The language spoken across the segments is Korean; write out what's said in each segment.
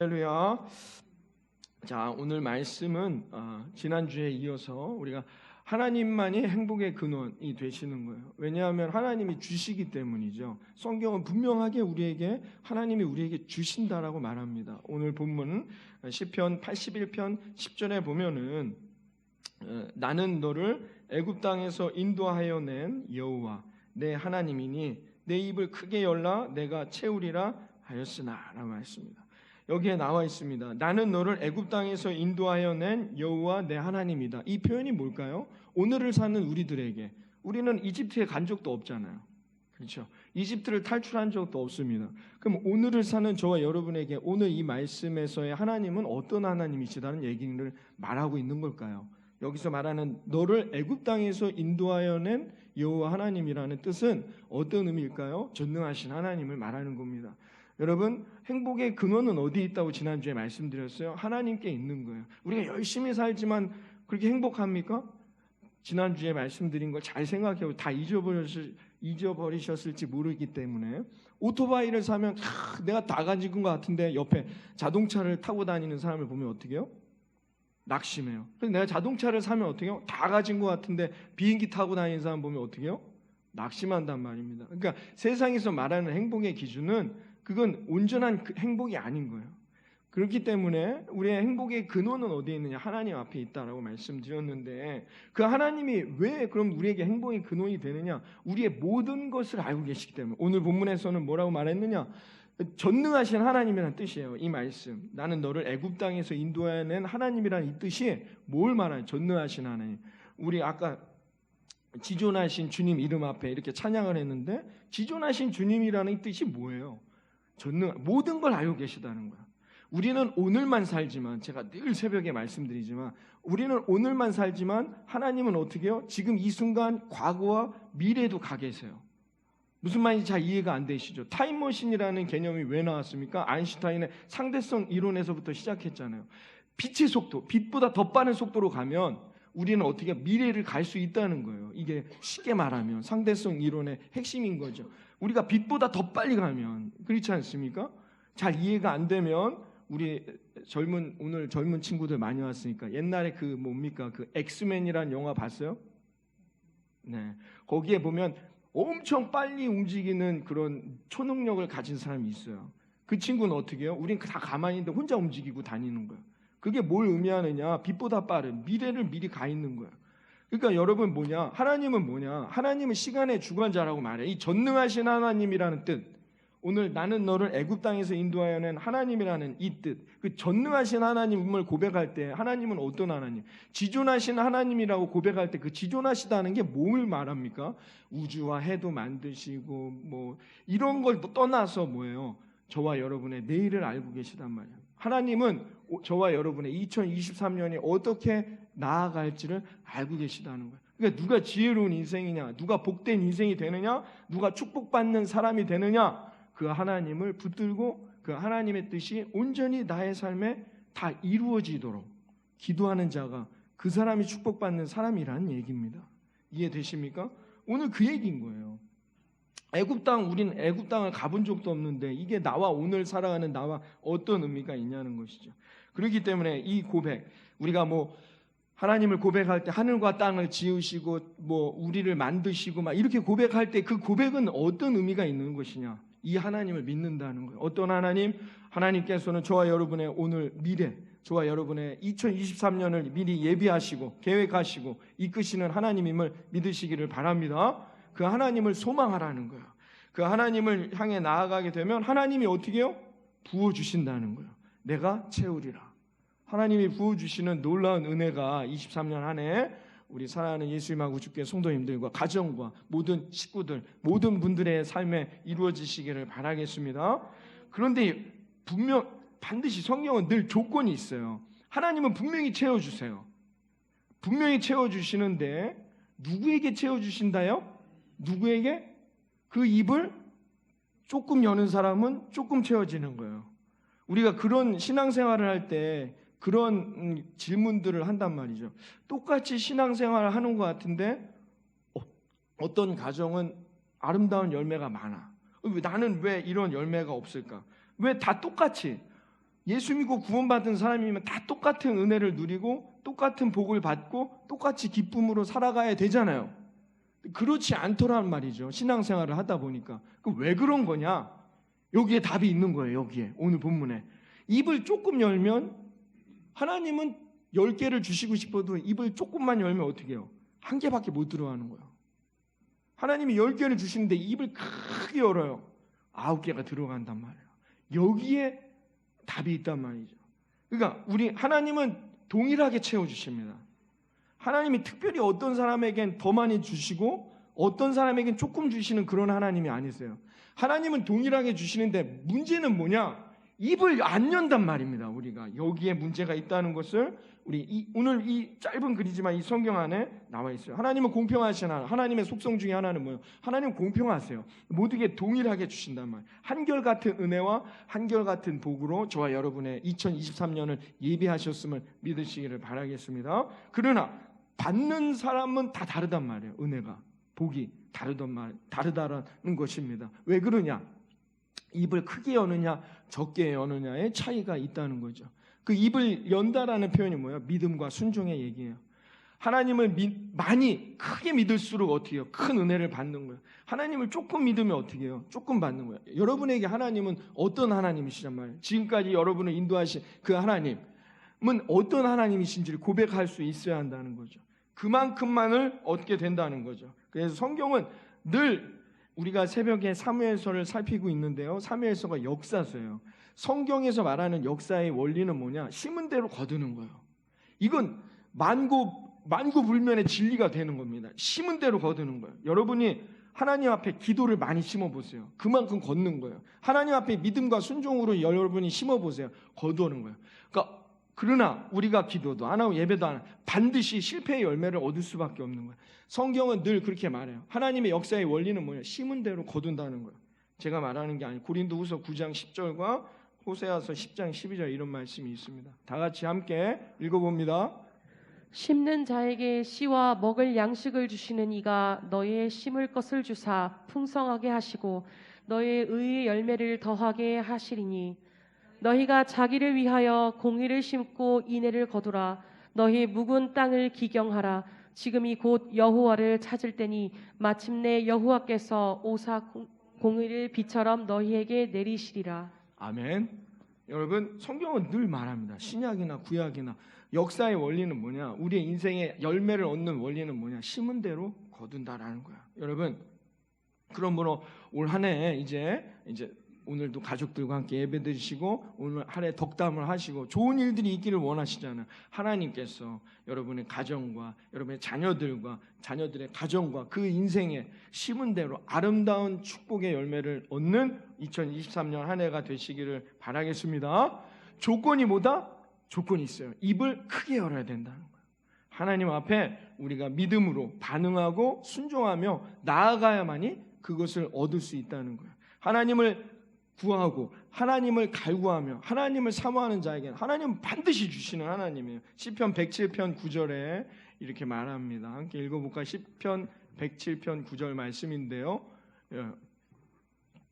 할렐루야. 자, 오늘 말씀은 지난주에 이어서 우리가 하나님만이 행복의 근원이 되시는 거예요. 왜냐하면 하나님이 주시기 때문이죠. 성경은 분명하게 하나님이 우리에게 주신다라고 말합니다. 오늘 본문은 시편 81편 10절에 보면은 나는 너를 애굽 땅에서 인도하여 낸 여호와 내 하나님이니 내 입을 크게 열라 내가 채우리라 하였으나라고 말했습니다. 여기에 나와 있습니다. 나는 너를 애굽 땅에서 인도하여 낸 여호와 내 하나님이다. 이 표현이 뭘까요? 오늘을 사는 우리는 이집트에 간 적도 없잖아요. 그렇죠? 이집트를 탈출한 적도 없습니다. 그럼 오늘을 사는 저와 여러분에게 오늘 이 말씀에서의 하나님은 어떤 하나님이시다는 얘기를 말하고 있는 걸까요? 여기서 말하는 너를 애굽 땅에서 인도하여 낸 여호와 하나님이라는 뜻은 어떤 의미일까요? 전능하신 하나님을 말하는 겁니다. 여러분, 행복의 근원은 어디에 있다고 지난주에 말씀드렸어요? 하나님께 있는 거예요. 우리가 열심히 살지만 그렇게 행복합니까? 지난주에 말씀드린 걸 잘 생각해보고 다 잊어버리셨을지 모르기 때문에 오토바이를 사면 내가 다 가진 것 같은데 옆에 자동차를 타고 다니는 사람을 보면 어떻게 해요? 낙심해요. 그래서 내가 자동차를 사면 어떻게 해요? 다 가진 것 같은데 비행기 타고 다니는 사람 보면 어떻게 해요? 낙심한단 말입니다. 그러니까 세상에서 말하는 행복의 기준은 그건 온전한 행복이 아닌 거예요. 그렇기 때문에 우리의 행복의 근원은 어디에 있느냐? 하나님 앞에 있다라고 말씀드렸는데 그 하나님이 왜 그럼 우리에게 행복의 근원이 되느냐? 우리의 모든 것을 알고 계시기 때문에 오늘 본문에서는 뭐라고 말했느냐? 전능하신 하나님이라는 뜻이에요. 이 말씀 나는 너를 애굽 땅에서 인도하여 낸 하나님이라는 이 뜻이 뭘 말하냐? 전능하신 하나님. 우리 아까 지존하신 주님 이름 앞에 이렇게 찬양을 했는데 지존하신 주님이라는 뜻이 뭐예요? 모든 걸 알고 계시다는 거야. 우리는 오늘만 살지만 제가 늘 새벽에 말씀드리지만 우리는 오늘만 살지만 하나님은 어떻게 해요? 지금 이 순간 과거와 미래에도 가 계세요. 무슨 말인지 잘 이해가 안 되시죠? 타임머신이라는 개념이 왜 나왔습니까? 아인슈타인의 상대성 이론에서부터 시작했잖아요. 빛의 속도, 빛보다 더 빠른 속도로 가면 우리는 어떻게 미래를 갈 수 있다는 거예요. 이게 쉽게 말하면 상대성 이론의 핵심인 거죠. 우리가 빛보다 더 빨리 가면 그렇지 않습니까? 잘 이해가 안 되면 우리 오늘 젊은 친구들 많이 왔으니까 옛날에 그 엑스맨이라는 영화 봤어요? 네. 거기에 보면 엄청 빨리 움직이는 그런 초능력을 가진 사람이 있어요. 그 친구는 어떻게 해요? 우린 다 가만히 있는데 혼자 움직이고 다니는 거예요. 그게 뭘 의미하느냐? 빛보다 빠른 미래를 미리 가 있는 거예요. 그러니까 여러분 하나님은 뭐냐? 하나님은 시간의 주관자라고 말해요. 이 전능하신 하나님이라는 뜻. 오늘 나는 너를 애굽 땅에서 인도하여 낸 하나님이라는 이 뜻. 그 전능하신 하나님을 고백할 때 하나님은 어떤 하나님? 지존하신 하나님이라고 고백할 때 그 지존하시다는 게 뭘 말합니까? 우주와 해도 만드시고 이런 걸 떠나서 뭐예요? 저와 여러분의 내일을 알고 계시단 말이에요. 하나님은 저와 여러분의 2023년이 어떻게 나아갈지를 알고 계시다는 거예요. 그러니까 누가 지혜로운 인생이냐, 누가 복된 인생이 되느냐, 누가 축복받는 사람이 되느냐, 그 하나님을 붙들고 그 하나님의 뜻이 온전히 나의 삶에 다 이루어지도록 기도하는 자가 그 사람이 축복받는 사람이라는 얘기입니다. 이해되십니까? 오늘 그 얘기인 거예요. 우리는 애굽 땅을 가본 적도 없는데 이게 오늘 살아가는 나와 어떤 의미가 있냐는 것이죠. 그렇기 때문에 이 고백, 우리가 하나님을 고백할 때 하늘과 땅을 지으시고 우리를 만드시고 이렇게 고백할 때 그 고백은 어떤 의미가 있는 것이냐? 이 하나님을 믿는다는 거예요. 어떤 하나님? 하나님께서는 저와 여러분의 오늘 미래, 저와 여러분의 2023년을 미리 예비하시고 계획하시고 이끄시는 하나님임을 믿으시기를 바랍니다. 그 하나님을 소망하라는 거예요. 그 하나님을 향해 나아가게 되면 하나님이 어떻게 해요? 부어주신다는 거예요. 내가 채우리라. 하나님이 부어주시는 놀라운 은혜가 23년 한 해 우리 사랑하는 예수님하고 주께 성도님들과 가정과 모든 식구들, 모든 분들의 삶에 이루어지시기를 바라겠습니다. 그런데 반드시 성경은 늘 조건이 있어요. 하나님은 분명히 채워주세요. 분명히 채워주시는데 누구에게 채워주신다요? 누구에게? 그 입을 조금 여는 사람은 조금 채워지는 거예요. 우리가 그런 신앙생활을 할 때 그런 질문들을 한단 말이죠. 똑같이 신앙생활을 하는 것 같은데 어떤 가정은 아름다운 열매가 많아. 나는 왜 이런 열매가 없을까? 왜 다 똑같이 예수 믿고 구원받은 사람이면 다 똑같은 은혜를 누리고 똑같은 복을 받고 똑같이 기쁨으로 살아가야 되잖아요. 그렇지 않더란 말이죠. 신앙생활을 하다 보니까. 왜 그런 거냐? 여기에 답이 있는 거예요. 여기에 오늘 본문에 입을 조금 열면 하나님은 10개를 주시고 싶어도 입을 조금만 열면 어떻게 해요? 1개밖에 못 들어가는 거예요. 하나님이 10개를 주시는데 입을 크게 열어요. 9개가 들어간단 말이에요. 여기에 답이 있단 말이죠. 그러니까 하나님은 동일하게 채워주십니다. 하나님이 특별히 어떤 사람에겐 더 많이 주시고 어떤 사람에겐 조금 주시는 그런 하나님이 아니세요. 하나님은 동일하게 주시는데 문제는 뭐냐? 입을 안 연단 말입니다. 우리가 여기에 문제가 있다는 것을 오늘 이 짧은 글이지만 이 성경 안에 나와 있어요. 하나님은 공평하신 하나님. 하나님의 속성 중에 하나는 뭐예요? 하나님은 공평하세요. 모두에게 동일하게 주신단 말이에요. 한결같은 은혜와 한결같은 복으로 저와 여러분의 2023년을 예비하셨음을 믿으시기를 바라겠습니다. 그러나 받는 사람은 다 다르단 말이에요. 은혜가, 복이 다르다라는 것입니다. 왜 그러냐? 입을 크게 여느냐 적게 여느냐의 차이가 있다는 거죠. 그 입을 연다라는 표현이 뭐예요? 믿음과 순종의 얘기예요. 하나님을 많이 크게 믿을수록 어떻게 해요? 큰 은혜를 받는 거예요. 하나님을 조금 믿으면 어떻게 해요? 조금 받는 거예요. 여러분에게 하나님은 어떤 하나님이시란 말이에요? 지금까지 여러분을 인도하신 그 하나님은 어떤 하나님이신지를 고백할 수 있어야 한다는 거죠. 그만큼만을 얻게 된다는 거죠. 그래서 성경은 늘 우리가 새벽에 사무엘서를 살피고 있는데요. 사무엘서가 역사서예요. 성경에서 말하는 역사의 원리는 뭐냐? 심은 대로 거두는 거예요. 이건 만고불면의 진리가 되는 겁니다. 심은 대로 거두는 거예요. 여러분이 하나님 앞에 기도를 많이 심어보세요. 그만큼 걷는 거예요. 하나님 앞에 믿음과 순종으로 여러분이 심어보세요. 거두는 거예요. 그러나 우리가 기도도 안 하고 예배도 안 하고 반드시 실패의 열매를 얻을 수밖에 없는 거예요. 성경은 늘 그렇게 말해요. 하나님의 역사의 원리는 뭐예요? 심은 대로 거둔다는 거예요. 제가 말하는 게 아니고 고린도후서 9장 10절과 호세아서 10장 12절 이런 말씀이 있습니다. 다 같이 함께 읽어봅니다. 심는 자에게 씨와 먹을 양식을 주시는 이가 너희의 심을 것을 주사 풍성하게 하시고 너희의 의의 열매를 더하게 하시리니 너희가 자기를 위하여 공의를 심고 인애를 거두라. 너희 묵은 땅을 기경하라. 지금이 곧 여호와를 찾을 때니 마침내 여호와께서 오사 공의를 비처럼 너희에게 내리시리라. 아멘. 여러분, 성경은 늘 말합니다. 신약이나 구약이나 역사의 원리는 뭐냐? 우리의 인생의 열매를 얻는 원리는 뭐냐? 심은 대로 거둔다라는 거야. 여러분, 그러므로 올 한 해 이제 오늘도 가족들과 함께 예배드리시고 오늘 한 해 덕담을 하시고 좋은 일들이 있기를 원하시잖아요. 하나님께서 여러분의 가정과 여러분의 자녀들과 자녀들의 가정과 그 인생에 심은 대로 아름다운 축복의 열매를 얻는 2023년 한 해가 되시기를 바라겠습니다. 조건이 뭐다? 조건이 있어요. 입을 크게 열어야 된다는 거예요. 하나님 앞에 우리가 믿음으로 반응하고 순종하며 나아가야만이 그것을 얻을 수 있다는 거예요. 하나님을 구하고 하나님을 갈구하며 하나님을 사모하는 자에게는 하나님은 반드시 주시는 하나님이에요. 시편 107편 9절에 이렇게 말합니다. 함께 읽어볼까요? 시편 107편 9절 말씀인데요.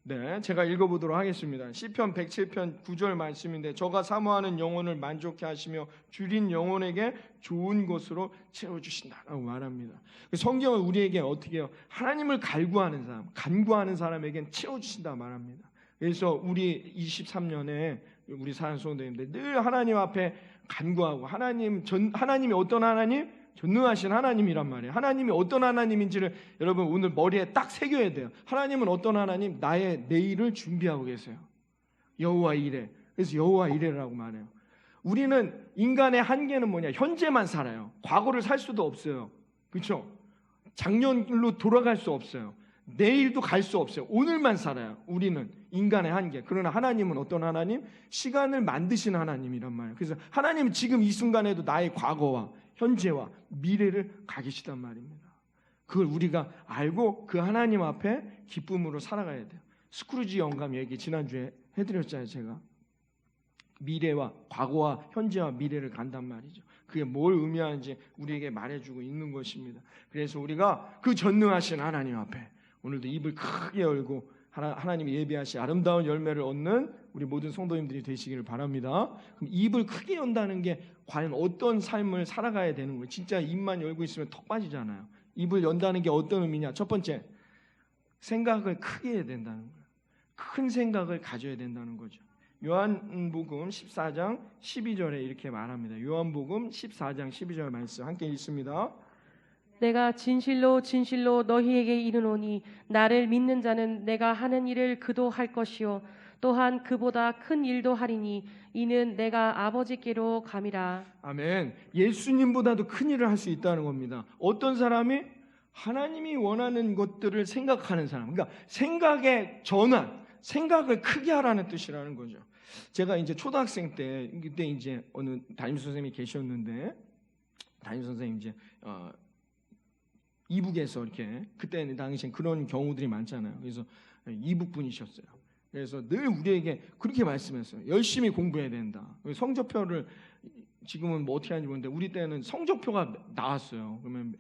네, 제가 읽어보도록 하겠습니다. 시편 107편 9절 말씀인데 저가 사모하는 영혼을 만족해 하시며 줄인 영혼에게 좋은 것으로 채워주신다라고 말합니다. 성경은 우리에게 어떻게 해요? 하나님을 갈구하는 사람, 간구하는 사람에겐 채워주신다 말합니다. 그래서 우리 23년에 우리 사랑성도님들 늘 하나님 앞에 간구하고 하나님이 어떤 하나님? 전능하신 하나님이란 말이에요. 하나님이 어떤 하나님인지를 여러분 오늘 머리에 딱 새겨야 돼요. 하나님은 어떤 하나님? 나의 내일을 준비하고 계세요. 여호와 이레. 그래서 여호와 이레라고 말해요. 우리는 인간의 한계는 뭐냐? 현재만 살아요. 과거를 살 수도 없어요. 그렇죠? 작년으로 돌아갈 수 없어요. 내일도 갈 수 없어요. 오늘만 살아요. 우리는 인간의 한계. 그러나 하나님은 어떤 하나님? 시간을 만드신 하나님이란 말이에요. 그래서 하나님은 지금 이 순간에도 나의 과거와 현재와 미래를 가 계시단 말입니다. 그걸 우리가 알고 그 하나님 앞에 기쁨으로 살아가야 돼요. 스크루지 영감 얘기 지난주에 해드렸잖아요. 제가 미래와 과거와 현재와 미래를 간단 말이죠. 그게 뭘 의미하는지 우리에게 말해주고 있는 것입니다. 그래서 우리가 그 전능하신 하나님 앞에 오늘도 입을 크게 열고 하나님이 예비하신 아름다운 열매를 얻는 우리 모든 성도님들이 되시기를 바랍니다. 그럼 입을 크게 연다는 게 과연 어떤 삶을 살아가야 되는 거예요? 진짜 입만 열고 있으면 턱 빠지잖아요. 입을 연다는 게 어떤 의미냐? 첫 번째, 생각을 크게 해야 된다는 거예요. 큰 생각을 가져야 된다는 거죠. 요한복음 14장 12절에 이렇게 말합니다. 요한복음 14장 12절 말씀 함께 읽습니다. 내가 진실로 진실로 너희에게 이르노니 나를 믿는 자는 내가 하는 일을 그도 할 것이요 또한 그보다 큰 일도 하리니 이는 내가 아버지께로 감이라. 아멘. 예수님보다도 큰 일을 할 수 있다는 겁니다. 어떤 사람이 하나님이 원하는 것들을 생각하는 사람, 그러니까 생각의 전환, 생각을 크게 하라는 뜻이라는 거죠. 제가 이제 초등학생 때, 그때 이제 어느 담임 선생님이 계셨는데, 담임 선생님 이제 이북에서 이렇게, 그때 당시엔 그런 경우들이 많잖아요. 그래서 이북 분이셨어요. 그래서 늘 우리에게 그렇게 말씀했어요. 열심히 공부해야 된다. 성적표를 지금은 뭐 어떻게 하는지 모르는데 우리 때는 성적표가 나왔어요. 그러면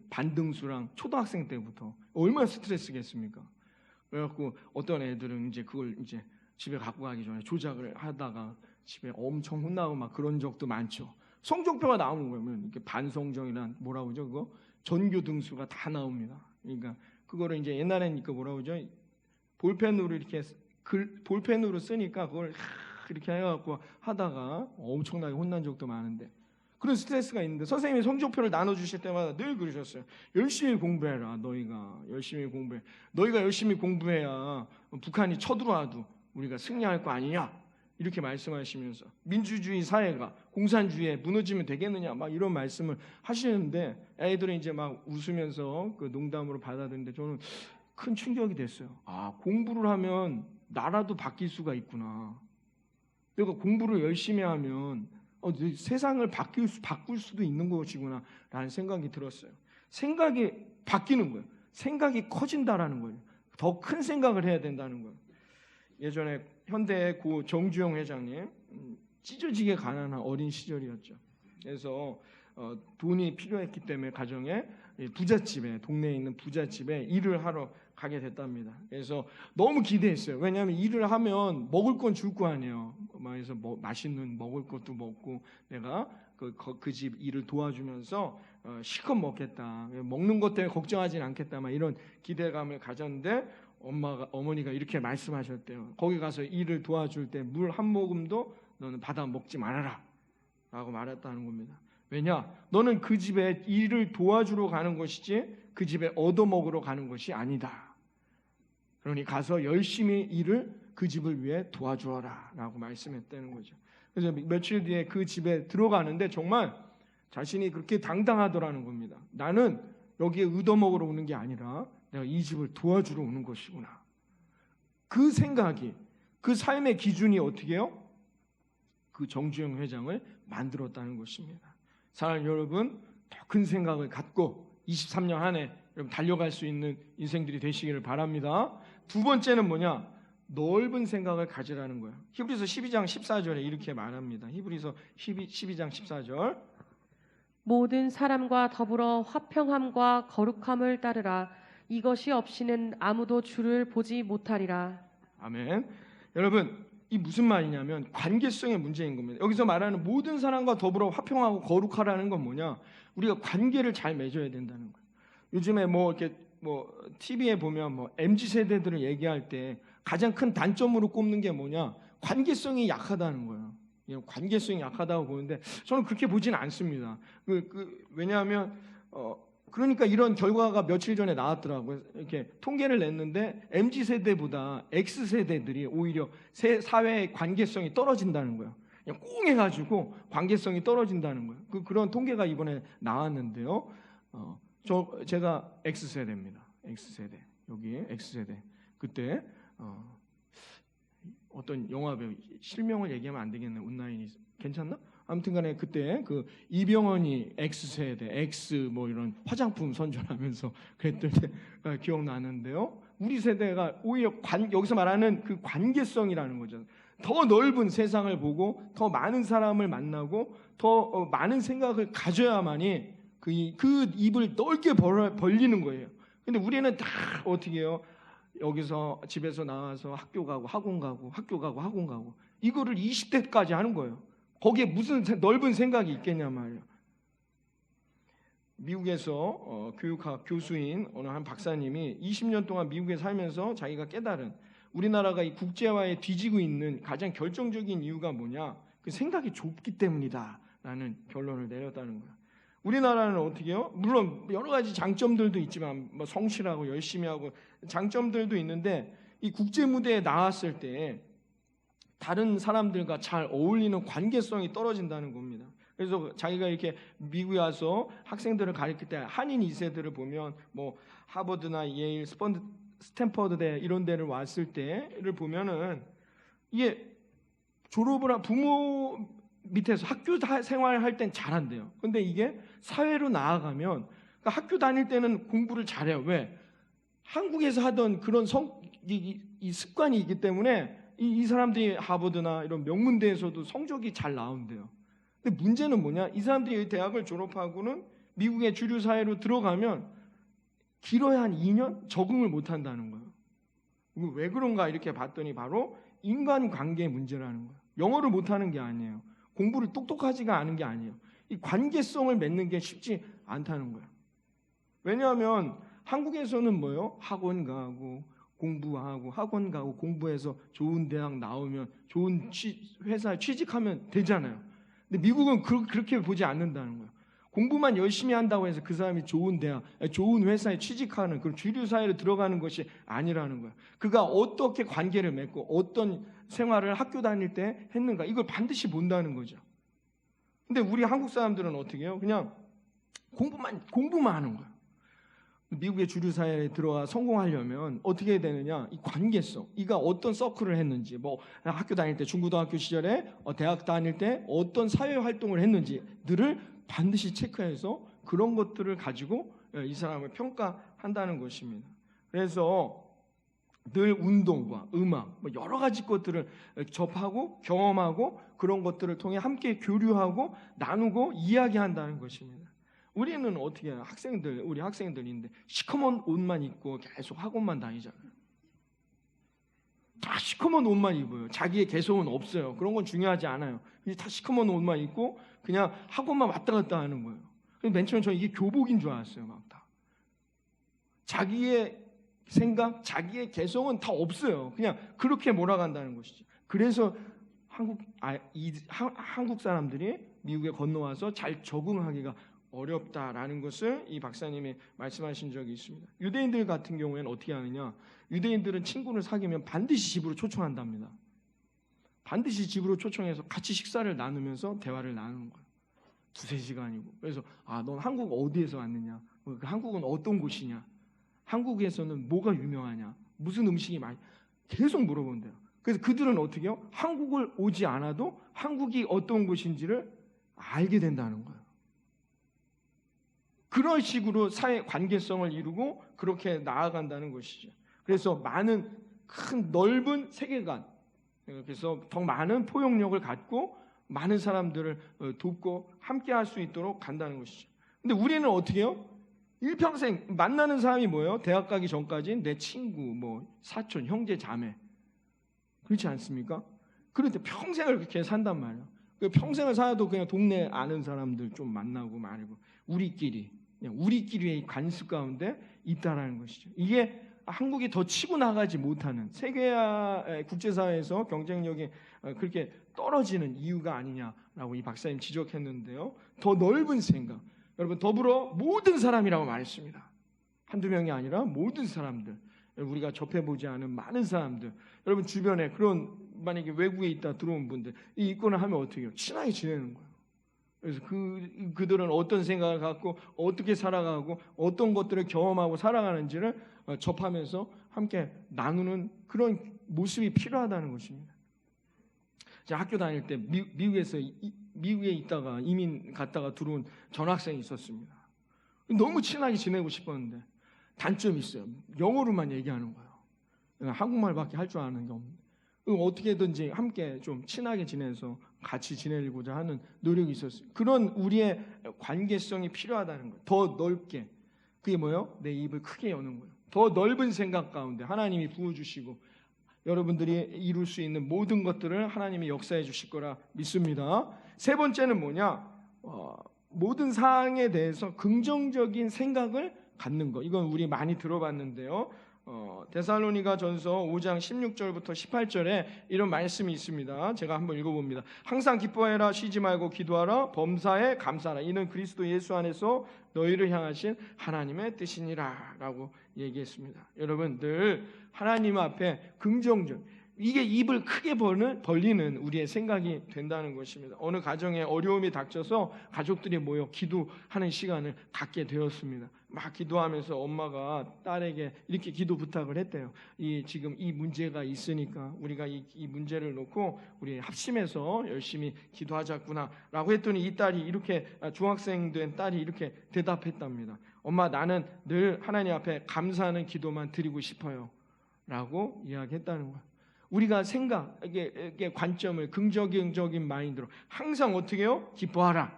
반등수랑 초등학생 때부터 얼마나 스트레스겠습니까? 그래갖고 어떤 애들은 이제 그걸 이제 집에 갖고 가기 전에 조작을 하다가 집에 엄청 혼나고 막 그런 적도 많죠. 성적표가 나오는 거면 이렇게 반성정이란 뭐라고 그러죠? 그거 전교 등수가 다 나옵니다. 그러니까 그거를 이제 옛날에는 그 뭐라고 그러죠? 볼펜으로 이렇게 볼펜으로 쓰니까 그걸 이렇게 해갖고 하다가 엄청나게 혼난 적도 많은데 그런 스트레스가 있는데 선생님이 성적표를 나눠주실 때마다 늘 그러셨어요. 열심히 공부해라. 너희가 열심히 공부해. 너희가 열심히 공부해야 북한이 쳐들어와도 우리가 승리할 거 아니냐 이렇게 말씀하시면서 민주주의 사회가 공산주의에 무너지면 되겠느냐 막 이런 말씀을 하시는데 애들은 이제 막 웃으면서 그 농담으로 받아들이는데 저는 큰 충격이 됐어요. 아, 공부를 하면 나라도 바뀔 수가 있구나. 내가 공부를 열심히 하면 세상을 바꿀 수도 있는 것이구나 라는 생각이 들었어요. 생각이 바뀌는 거예요. 생각이 커진다라는 거예요. 더 큰 생각을 해야 된다는 거예요. 예전에 현대의 고 정주영 회장님 찢어지게 가난한 어린 시절이었죠. 그래서 돈이 필요했기 때문에 가정에 부잣집에 동네에 있는 부잣집에 일을 하러 가게 됐답니다. 그래서 너무 기대했어요. 왜냐하면 일을 하면 먹을 건 줄 거 아니에요. 그래서 맛있는 먹을 것도 먹고 내가 그 집 일을 도와주면서 실컷 먹겠다. 먹는 것 때문에 걱정하진 않겠다. 막 이런 기대감을 가졌는데 어머니가 이렇게 말씀하셨대요. 거기 가서 일을 도와줄 때 물 한 모금도 너는 받아 먹지 말아라 라고 말했다는 겁니다. 왜냐? 너는 그 집에 일을 도와주러 가는 것이지 그 집에 얻어먹으러 가는 것이 아니다. 그러니 가서 열심히 일을 그 집을 위해 도와주어라 라고 말씀했다는 거죠. 그래서 며칠 뒤에 그 집에 들어가는데 정말 자신이 그렇게 당당하더라는 겁니다. 나는 여기에 얻어먹으러 오는 게 아니라 내가 이 집을 도와주러 오는 것이구나. 그 생각이, 그 삶의 기준이 어떻게 해요? 그 정주영 회장을 만들었다는 것입니다. 사랑하는 여러분, 더 큰 생각을 갖고 23년 안에 여러분 달려갈 수 있는 인생들이 되시기를 바랍니다. 두 번째는 뭐냐? 넓은 생각을 가지라는 거예요. 히브리서 12장 14절에 이렇게 말합니다. 히브리서 12장 14절. 모든 사람과 더불어 화평함과 거룩함을 따르라. 이것이 없이는 아무도 주를 보지 못하리라. 아멘. 여러분, 이 무슨 말이냐면 관계성의 문제인 겁니다. 여기서 말하는 모든 사람과 더불어 화평하고 거룩하라는 건 뭐냐? 우리가 관계를 잘 맺어야 된다는 거예요. 요즘에 이렇게 TV에 보면 MZ 세대들을 얘기할 때 가장 큰 단점으로 꼽는 게 뭐냐? 관계성이 약하다는 거예요. 관계성이 약하다고 보는데 저는 그렇게 보지는 않습니다. 왜냐하면 그러니까 이런 결과가 며칠 전에 나왔더라고요. 이렇게 통계를 냈는데 MZ 세대보다 X 세대들이 오히려 사회의 관계성이 떨어진다는 거예요. 그냥 꽁 해가지고 관계성이 떨어진다는 거예요. 그런 통계가 이번에 나왔는데요. 제가 X 세대입니다. X 세대 여기 X 세대 그때 어떤 영화 배우 실명을 얘기하면 안 되겠네. 온라인이 괜찮나? 아무튼간에 그때 그 이병헌이 X세대, X 이런 화장품 선전하면서 그랬던 게 기억나는데요. 우리 세대가 오히려 여기서 말하는 그 관계성이라는 거죠. 더 넓은 세상을 보고 더 많은 사람을 만나고 더 많은 생각을 가져야만이 그 입을 넓게 벌리는 거예요. 근데 우리는 다 어떻게 해요? 여기서 집에서 나와서 학교 가고 학원 가고 학교 가고 학원 가고 이거를 20대까지 하는 거예요. 거기에 무슨 넓은 생각이 있겠냐 말이에요. 미국에서 교육학 교수인 어느 한 박사님이 20년 동안 미국에 살면서 자기가 깨달은 우리나라가 이 국제화에 뒤지고 있는 가장 결정적인 이유가 뭐냐? 그 생각이 좁기 때문이다라는 결론을 내렸다는 거예요. 우리나라는 어떻게 해요? 물론 여러 가지 장점들도 있지만 뭐 성실하고 열심히 하고 장점들도 있는데 이 국제 무대에 나왔을 때 다른 사람들과 잘 어울리는 관계성이 떨어진다는 겁니다. 그래서 자기가 이렇게 미국에 와서 학생들을 가르칠 때 한인 2세들을 보면 뭐 하버드나 예일, 스탠퍼드대 이런 데를 왔을 때를 보면은 이게 졸업을 한 부모 밑에서 학교 생활할 땐 잘한대요. 근데 이게 사회로 나아가면 그러니까 학교 다닐 때는 공부를 잘해요. 왜? 한국에서 하던 그런 이 습관이 있기 때문에 이 사람들이 하버드나 이런 명문대에서도 성적이 잘 나온대요. 근데 문제는 뭐냐? 이 사람들이 대학을 졸업하고는 미국의 주류 사회로 들어가면 길어야 한 2년 적응을 못 한다는 거예요. 이거 왜 그런가 이렇게 봤더니 바로 인간관계의 문제라는 거예요. 영어를 못하는 게 아니에요. 공부를 똑똑하지가 않은 게 아니에요. 이 관계성을 맺는 게 쉽지 않다는 거예요. 왜냐하면 한국에서는 뭐예요? 학원 가고 공부하고 학원 가고 공부해서 좋은 대학 나오면 좋은 회사에 취직하면 되잖아요. 근데 미국은 그렇게 보지 않는다는 거예요. 공부만 열심히 한다고 해서 그 사람이 좋은 대학, 좋은 회사에 취직하는 그런 주류 사회로 들어가는 것이 아니라는 거예요. 그가 어떻게 관계를 맺고 어떤 생활을 학교 다닐 때 했는가 이걸 반드시 본다는 거죠. 근데 우리 한국 사람들은 어떻게 해요? 그냥 공부만 하는 거예요. 미국의 주류 사회에 들어가 성공하려면 어떻게 해야 되느냐? 이 관계성, 이가 어떤 서클을 했는지, 뭐 학교 다닐 때 중고등학교 시절에 대학 다닐 때 어떤 사회 활동을 했는지들을 반드시 체크해서 그런 것들을 가지고 이 사람을 평가한다는 것입니다. 그래서 늘 운동과 음악, 뭐 여러 가지 것들을 접하고 경험하고 그런 것들을 통해 함께 교류하고 나누고 이야기한다는 것입니다. 우리는 어떻게 해요? 우리 학생들인데 시커먼 옷만 입고 계속 학원만 다니잖아요. 다 시커먼 옷만 입어요. 자기의 개성은 없어요. 그런 건 중요하지 않아요. 다 시커먼 옷만 입고 그냥 학원만 왔다 갔다 하는 거예요. 맨 처음에 저는 이게 교복인 줄 알았어요. 막 다. 자기의 생각, 자기의 개성은 다 없어요. 그냥 그렇게 몰아간다는 것이죠. 그래서 한국 사람들이 미국에 건너와서 잘 적응하기가 어렵다라는 것을 이 박사님이 말씀하신 적이 있습니다. 유대인들 같은 경우에는 어떻게 하느냐? 유대인들은 친구를 사귀면 반드시 집으로 초청한답니다. 반드시 집으로 초청해서 같이 식사를 나누면서 대화를 나누는 거예요. 2-3시간이고. 그래서 넌 한국 어디에서 왔느냐? 한국은 어떤 곳이냐? 한국에서는 뭐가 유명하냐? 무슨 음식이 많이 계속 물어본대요. 그래서 그들은 어떻게 해요? 한국을 오지 않아도 한국이 어떤 곳인지를 알게 된다는 거예요. 그런 식으로 사회 관계성을 이루고 그렇게 나아간다는 것이죠. 그래서 많은 큰 넓은 세계관, 그래서 더 많은 포용력을 갖고 많은 사람들을 돕고 함께할 수 있도록 간다는 것이죠. 근데 우리는 어떻게 해요? 일평생 만나는 사람이 뭐예요? 대학 가기 전까지 내 친구, 뭐 사촌, 형제, 자매, 그렇지 않습니까? 그런데 평생을 그렇게 산단 말이에요. 평생을 살아도 그냥 동네 아는 사람들 좀 만나고 말고 우리끼리의 관습 가운데 있다라는 것이죠. 이게 한국이 더 치고 나가지 못하는 세계화 국제사회에서 경쟁력이 그렇게 떨어지는 이유가 아니냐라고 이 박사님 지적했는데요. 더 넓은 생각, 여러분 더불어 모든 사람이라고 말했습니다. 한두 명이 아니라 모든 사람들, 우리가 접해보지 않은 많은 사람들, 여러분 주변에 그런 만약에 외국에 있다 들어온 분들 이 있거나 하면 어떻게 해요? 친하게 지내는 거예요. 그래서 그들은 어떤 생각을 갖고 어떻게 살아가고 어떤 것들을 경험하고 살아가는지를 접하면서 함께 나누는 그런 모습이 필요하다는 것입니다. 제가 학교 다닐 때 미국에 있다가 이민 갔다가 들어온 전학생이 있었습니다. 너무 친하게 지내고 싶었는데 단점이 있어요. 영어로만 얘기하는 거예요. 한국말밖에 할 줄 아는 게 없는데 어떻게든지 함께 좀 친하게 지내서 같이 지내고자 하는 노력이 있었어요. 그런 우리의 관계성이 필요하다는 거예요. 더 넓게. 그게 뭐예요? 내 입을 크게 여는 거예요. 더 넓은 생각 가운데 하나님이 부어주시고 여러분들이 이룰 수 있는 모든 것들을 하나님이 역사해 주실 거라 믿습니다. 세 번째는 뭐냐? 모든 사항에 대해서 긍정적인 생각을 갖는 거. 이건 우리 많이 들어봤는데요. 데살로니가 전서 5장 16절부터 18절에 이런 말씀이 있습니다. 제가 한번 읽어봅니다. 항상 기뻐해라, 쉬지 말고 기도하라, 범사에 감사하라. 이는 그리스도 예수 안에서 너희를 향하신 하나님의 뜻이니라 라고 얘기했습니다. 여러분 늘 하나님 앞에 긍정적, 이게 입을 크게 벌리는 우리의 생각이 된다는 것입니다. 어느 가정에 어려움이 닥쳐서 가족들이 모여 기도하는 시간을 갖게 되었습니다. 막 기도하면서 엄마가 딸에게 이렇게 기도 부탁을 했대요. 지금 이 문제가 있으니까 우리가 이 문제를 놓고 우리 합심해서 열심히 기도하자꾸나 라고 했더니 이 딸이 이렇게, 중학생 된 딸이 이렇게 대답했답니다. 엄마, 나는 늘 하나님 앞에 감사하는 기도만 드리고 싶어요 라고 이야기했다는 거예요. 우리가 이게 관점을 긍정적인 마인드로 항상 어떻게 해요? 기뻐하라,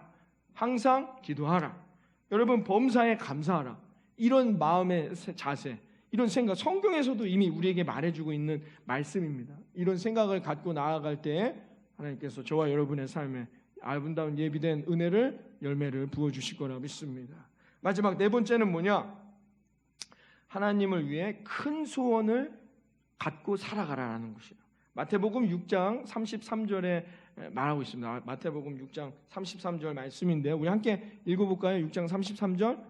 항상 기도하라, 여러분 범사에 감사하라, 이런 마음의 자세, 이런 생각, 성경에서도 이미 우리에게 말해주고 있는 말씀입니다. 이런 생각을 갖고 나아갈 때 하나님께서 저와 여러분의 삶에 아름다운 예비된 은혜를, 열매를 부어주실 거라 믿습니다. 마지막 네 번째는 뭐냐? 하나님을 위해 큰 소원을 갖고 살아가라는 것이에요. 마태복음 6장 33절에 말하고 있습니다. 마태복음 6장 33절 말씀인데 우리 함께 읽어볼까요? 6장 33절.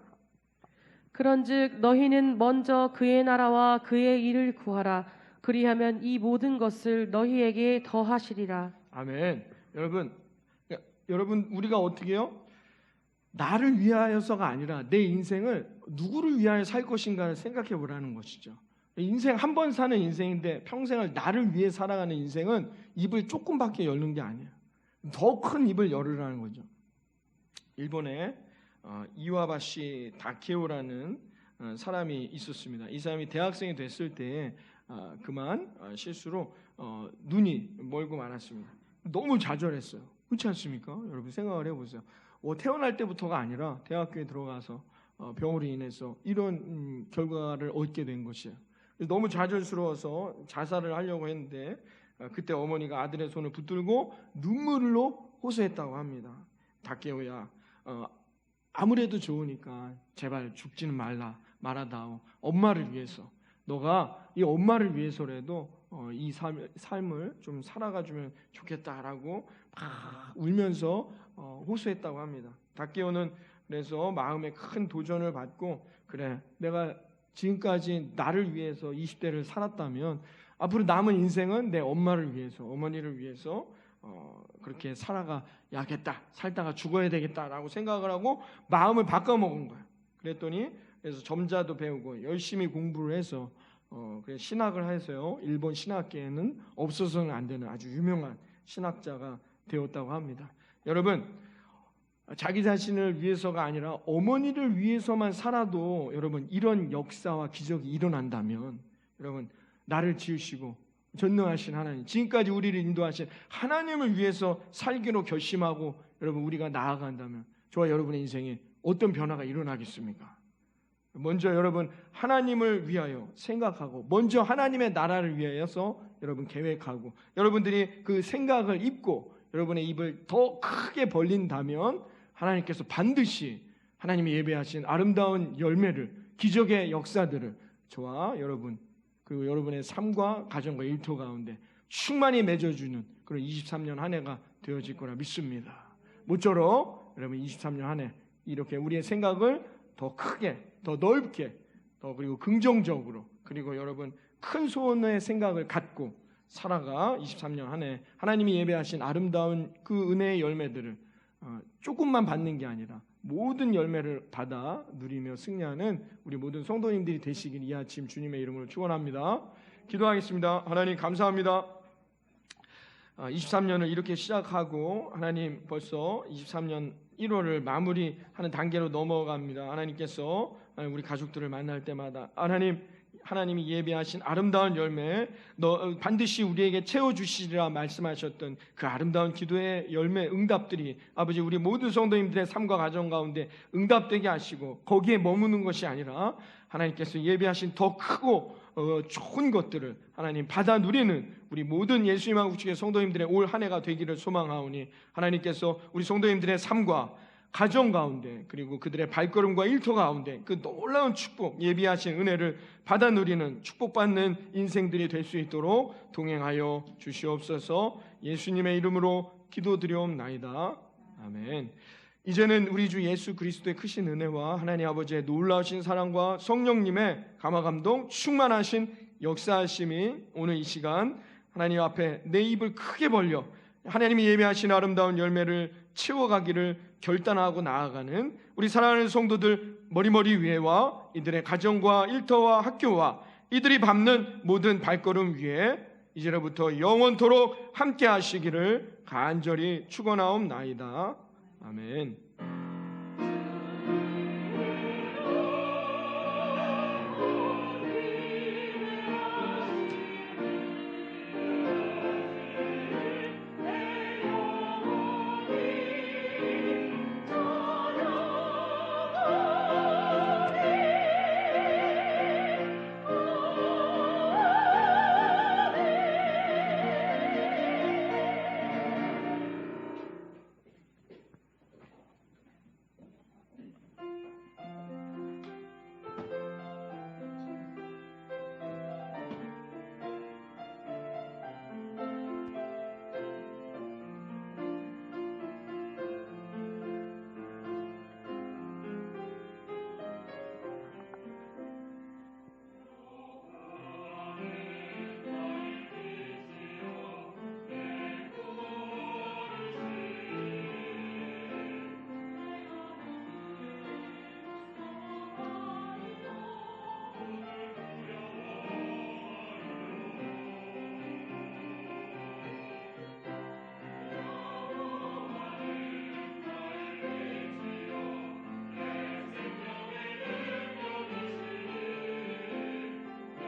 그런즉 너희는 먼저 그의 나라와 그의 일을 구하라. 그리하면 이 모든 것을 너희에게 더하시리라. 아멘. 여러분 우리가 어떻게 해요? 나를 위하여서가 아니라 내 인생을 누구를 위하여 살 것인가를 생각해 보라는 것이죠. 인생 한 번 사는 인생인데 평생을 나를 위해 살아가는 인생은 입을 조금밖에 열는 게 아니에요. 더 큰 입을 열으라는 거죠. 일본에 이와바시 다케오라는 사람이 있었습니다. 이 사람이 대학생이 됐을 때 그만 실수로 눈이 멀고 말았습니다. 너무 좌절했어요. 그렇지 않습니까? 여러분 생각을 해보세요. 태어날 때부터가 아니라 대학교에 들어가서 병으로 인해서 이런 결과를 얻게 된 것이에요. 너무 좌절스러워서 자살을 하려고 했는데 그때 어머니가 아들의 손을 붙들고 눈물로 호소했다고 합니다. 다케오야, 아무래도 좋으니까 제발 죽지는 말아다오. 엄마를 위해서, 너가 이 엄마를 위해서라도 이 삶을 좀 살아가주면 좋겠다라고 막 울면서 호소했다고 합니다. 다케오는 그래서 마음에 큰 도전을 받고, 그래, 내가 지금까지 나를 위해서 20대를 살았다면 앞으로 남은 인생은 내 엄마를 위해서, 어머니를 위해서 그렇게 살아가야겠다, 살다가 죽어야 되겠다라고 생각을 하고 마음을 바꿔먹은 거예요. 그랬더니 그래서 점자도 배우고 열심히 공부를 해서 그래서 신학을 해서요, 일본 신학계에는 없어서는 안 되는 아주 유명한 신학자가 되었다고 합니다. 여러분, 자기 자신을 위해서가 아니라 어머니를 위해서만 살아도 여러분 이런 역사와 기적이 일어난다면, 여러분 나를 지으시고 전능하신 하나님, 지금까지 우리를 인도하신 하나님을 위해서 살기로 결심하고 여러분 우리가 나아간다면 저와 여러분의 인생에 어떤 변화가 일어나겠습니까? 먼저 여러분 하나님을 위하여 생각하고, 먼저 하나님의 나라를 위하여서 여러분 계획하고, 여러분들이 그 생각을 입고 여러분의 입을 더 크게 벌린다면 하나님께서 반드시 하나님이 예배하신 아름다운 열매를, 기적의 역사들을 저와 여러분 그리고 여러분의 삶과 가정과 일터 가운데 충만히 맺어주는 그런 23년 한 해가 되어질 거라 믿습니다. 모쪼록 여러분 23년 한 해 이렇게 우리의 생각을 더 크게, 더 넓게, 더 그리고 긍정적으로, 그리고 여러분 큰 소원의 생각을 갖고 살아가 23년 한 해 하나님이 예배하신 아름다운 그 은혜의 열매들을 조금만 받는 게 아니라 모든 열매를 받아 누리며 승리하는 우리 모든 성도님들이 되시길 이 아침 주님의 이름으로 축원합니다. 기도하겠습니다. 하나님 감사합니다. 23년을 이렇게 시작하고 하나님 벌써 23년 1월을 마무리하는 단계로 넘어갑니다. 하나님께서 우리 가족들을 만날 때마다 하나님 하나님이 예비하신 아름다운 열매 너 반드시 우리에게 채워주시리라 말씀하셨던 그 아름다운 기도의 열매 응답들이 아버지 우리 모든 성도님들의 삶과 가정 가운데 응답되게 하시고 거기에 머무는 것이 아니라 하나님께서 예비하신 더 크고 좋은 것들을 하나님 받아 누리는 우리 모든 예수님 한국교회 성도님들의 올 한 해가 되기를 소망하오니 하나님께서 우리 성도님들의 삶과 가정 가운데 그리고 그들의 발걸음과 일터 가운데 그 놀라운 축복 예비하신 은혜를 받아 누리는 축복받는 인생들이 될 수 있도록 동행하여 주시옵소서. 예수님의 이름으로 기도드리옵나이다. 아멘. 이제는 우리 주 예수 그리스도의 크신 은혜와 하나님 아버지의 놀라우신 사랑과 성령님의 감화감동 충만하신 역사하심이 오늘 이 시간 하나님 앞에 내 입을 크게 벌려 하나님이 예비하신 아름다운 열매를 채워가기를 결단하고 나아가는 우리 사랑하는 성도들 머리머리 위에와 이들의 가정과 일터와 학교와 이들이 밟는 모든 발걸음 위에 이제로부터 영원토록 함께 하시기를 간절히 축원하옵나이다. 아멘.